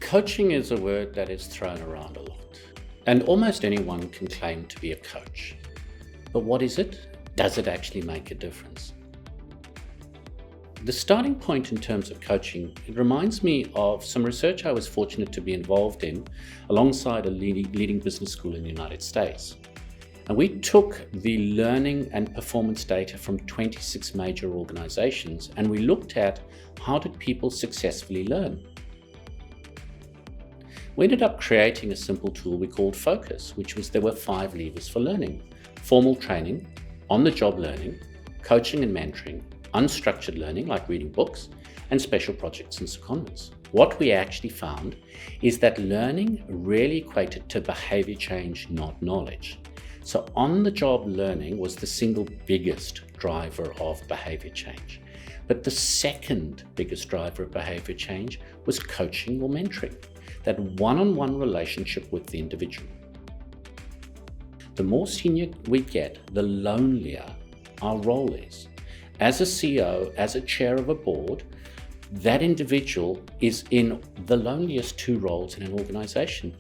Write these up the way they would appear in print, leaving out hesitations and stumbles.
Coaching is a word that is thrown around a lot, and almost anyone can claim to be a coach. But what is it? Does it actually make a difference? The starting point in terms of coaching, it reminds me of some research I was fortunate to be involved in alongside a leading business school in the United States. And we took the learning and performance data from 26 major organizations, and we looked at how did people successfully learn. We ended up creating a simple tool we called Focus, there were 5 levers for learning: formal training, on-the-job learning, coaching and mentoring, unstructured learning like reading books, and special projects and secondments. What we actually found is that learning really equated to behavior change, not knowledge. So on-the-job learning was the single biggest driver of behavior change. But the second biggest driver of behavior change was coaching or mentoring, that one-on-one relationship with the individual. The more senior we get, the lonelier our role is. As a CEO, as a chair of a board, that individual is in the loneliest 2 roles in an organization.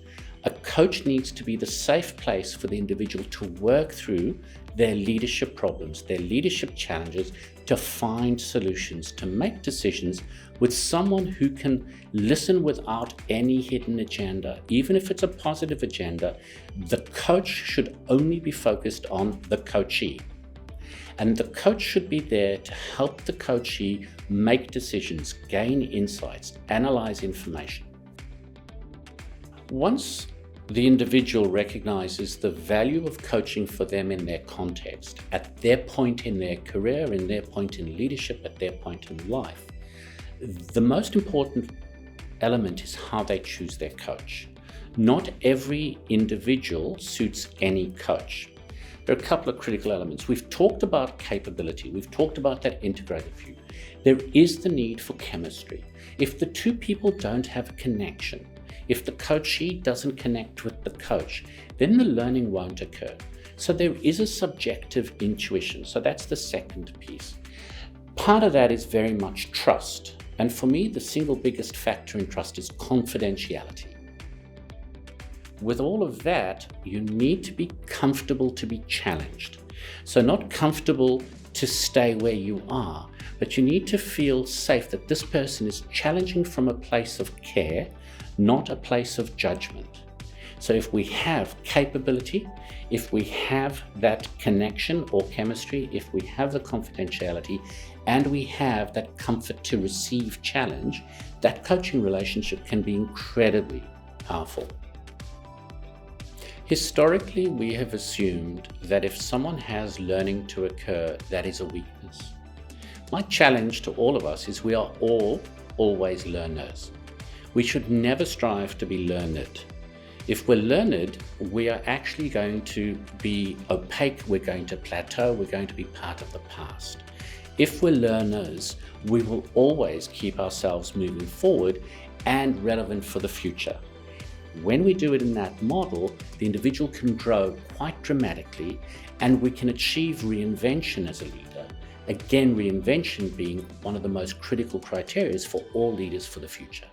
A coach needs to be the safe place for the individual to work through their leadership problems, their leadership challenges, to find solutions, to make decisions with someone who can listen without any hidden agenda. Even if it's a positive agenda, the coach should only be focused on the coachee. And the coach should be there to help the coachee make decisions, gain insights, analyze information. Once the individual recognizes the value of coaching for them in their context, at their point in their career, in their point in leadership, at their point in life, the most important element is how they choose their coach. Not every individual suits any coach. There are a couple of critical elements. We've talked about capability. We've talked about that integrated view. There is the need for chemistry. If the 2 people don't have a connection, if the coachee doesn't connect with the coach, then the learning won't occur. So there is a subjective intuition. So that's the second piece. Part of that is very much trust. And for me, the single biggest factor in trust is confidentiality. With all of that, you need to be comfortable to be challenged. So not comfortable to stay where you are, but you need to feel safe that this person is challenging from a place of care, not a place of judgment. So if we have capability, if we have that connection or chemistry, if we have the confidentiality, and we have that comfort to receive challenge, that coaching relationship can be incredibly powerful. Historically, we have assumed that if someone has learning to occur, that is a weakness. My challenge to all of us is we are all always learners. We should never strive to be learned. If we're learned, we are actually going to be opaque, we're going to plateau, we're going to be part of the past. If we're learners, we will always keep ourselves moving forward and relevant for the future. When we do it in that model, the individual can grow quite dramatically, and we can achieve reinvention as a leader. Again, reinvention being one of the most critical criteria for all leaders for the future.